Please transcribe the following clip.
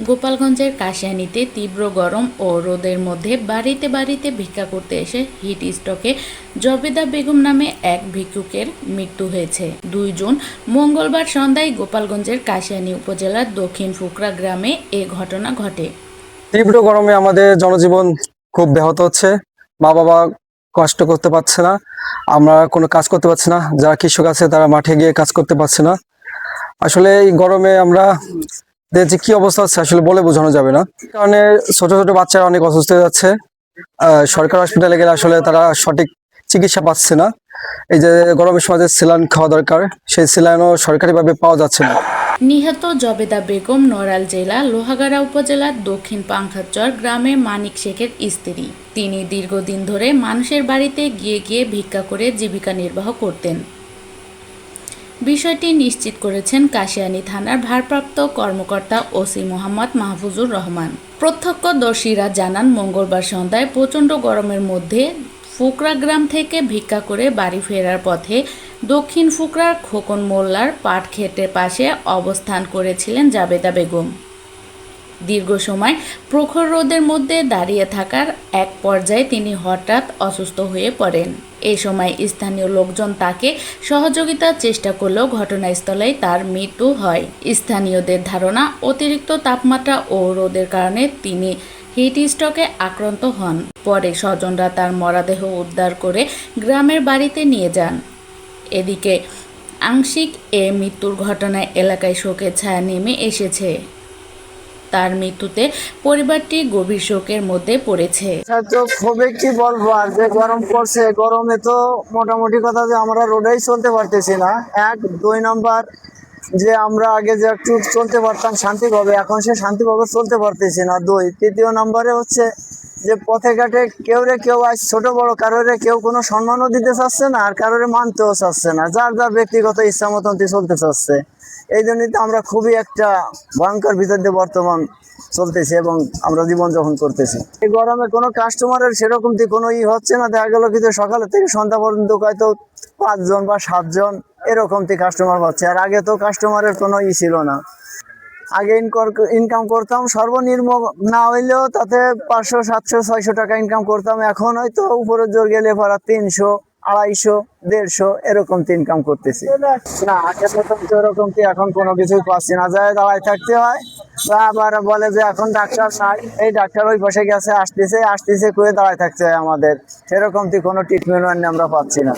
গোপালগঞ্জের কাশিয়ানীতে তীব্র গরম ও রোদের মধ্যে বাড়িতে বাড়িতে ভিক্ষা করতে এসে হিট স্ট্রোকে জবেদা বেগম নামে এক ভিক্ষুকের মৃত্যু হয়েছে। 2 জুন মঙ্গলবার সন্ধ্যায় গোপালগঞ্জের কাশিয়ানী উপজেলার দক্ষিণ ফুকরা গ্রামে এ ঘটনা ঘটে। তীব্র গরমে আমাদের জনজীবন খুব ব্যাহত হচ্ছে। মা বাবা কষ্ট করতে পারছে না, আমরা কোনো কাজ করতে পারছি না। যারা কৃষক আছে তারা মাঠে গিয়ে কাজ করতে পারছে না। আসলে এই গরমে আমরা যে কি অবস্থা আছে আসলে বলে বোঝানো যাবে না। কারণে ছোট ছোট বাচ্চারা অনেক অসুস্থ হয়ে যাচ্ছে। সরকার হসপিটালে গেলে আসলে তারা সঠিক চিকিৎসা পাচ্ছে না। এই যে গরমের সময় যে স্যালাইন খাওয়া দরকার, সেই স্যালাইনও সরকারিভাবে পাওয়া যাচ্ছে না। নিহত জবেদা বেগম নড়াইল জেলা লোহাগাড়া উপজেলার দক্ষিণ পাংখাচর গ্রামে মানিক শেখের স্ত্রী। তিনি দীর্ঘদিন ধরে মানুষের বাড়িতে গিয়ে গিয়ে ভিক্ষা করে জীবিকা নির্বাহ করতেন। বিষয়টি নিশ্চিত করেছেন কাশিয়ানী থানার ভারপ্রাপ্ত কর্মকর্তা ওসি মোহাম্মদ মাহফুজুর রহমান। প্রত্যক্ষদর্শীরা জানান, মঙ্গলবার সন্ধ্যায় প্রচণ্ড গরমের মধ্যে ফুকরা গ্রাম থেকে ভিক্ষা করে বাড়ি ফেরার পথে দক্ষিণ ফুকরার খোকন মোল্লার পাট ক্ষেতের পাশে অবস্থান করেছিলেন জাবেদা বেগম। দীর্ঘ সময় প্রখর রোদের মধ্যে দাঁড়িয়ে থাকার এক পর্যায়ে তিনি হঠাৎ অসুস্থ হয়ে পড়েন। এই সময় স্থানীয় লোকজন তাকে সহযোগিতার চেষ্টা করলেও ঘটনাস্থলেই তার মৃত্যু হয়। স্থানীয়দের ধারণা, অতিরিক্ত তাপমাত্রা ও রোদের কারণে তিনি হিট স্ট্রোকে আক্রান্ত হন। পরে স্বজনরা তার মরদেহ উদ্ধার করে গ্রামের বাড়িতে নিয়ে যান। এদিকে আংশিক মৃত্যুর ঘটনায় এলাকায় শোকের ছায়া নেমে এসেছে। তার মৃত্যুতে পরিবারটি গভীর শোকের মধ্যে পড়েছে। খুবই কি বলবো, আর যে গরম পড়ছে, গরমে তো মোটামুটি কথা যে আমরা রোডেই চলতে পারতেছি না। 2 নম্বর যে আমরা আগে যে একটু চলতে পারতাম শান্তিভাবে, এখন সে শান্তিভাবে চলতে পারতেছি না। 2 তৃতীয় নম্বরে হচ্ছে যে পথে ঘাটে কেউ আজ ছোট বড় কারোরে কেউ কোনো সম্মানও দিতে চাচ্ছে না, আর কারোরে মানতেও চাচ্ছে না। যার যার ব্যক্তিগত ইচ্ছা মতন চলতে চাচ্ছে। এই জন্যই তো আমরা খুবই একটা ভয়ঙ্কর ভিতর দিয়ে বর্তমান চলতেছি এবং আমরা জীবনযাপন করতেছি। এই গরমে কোনো কাস্টমারের সেরকম কোনো হচ্ছে না। দেখা গেল কিন্তু সকালে থেকে সন্ধ্যা পর্যন্ত হয়তো 5 জন বা 7 জন এরকম কাস্টমার পাচ্ছে। আর আগে তো কাস্টমারের কোনো ছিল না। আগে ইনকাম করতাম সর্বনিম্ন না হইলেও তাতে 500, 700, 600 টাকা ইনকাম করতাম। এখন হয়তো উপরে জোর গেলে পড়া 300, 250, 150 এরকম ইনকাম করতেছি। না আগের মতন তো এরকম এখন কোনো কিছুই পাচ্ছি না, যায় দাঁড়ায় থাকতে হয়। বা আবার বলে যে এখন ডাক্তার নাই, এই ডাক্তার ওই পাশে গেছে, আসতেছে করে দাঁড়ায় থাকতে হয় আমাদের। সেরকম কোনো ট্রিটমেন্ট আমরা পাচ্ছি না।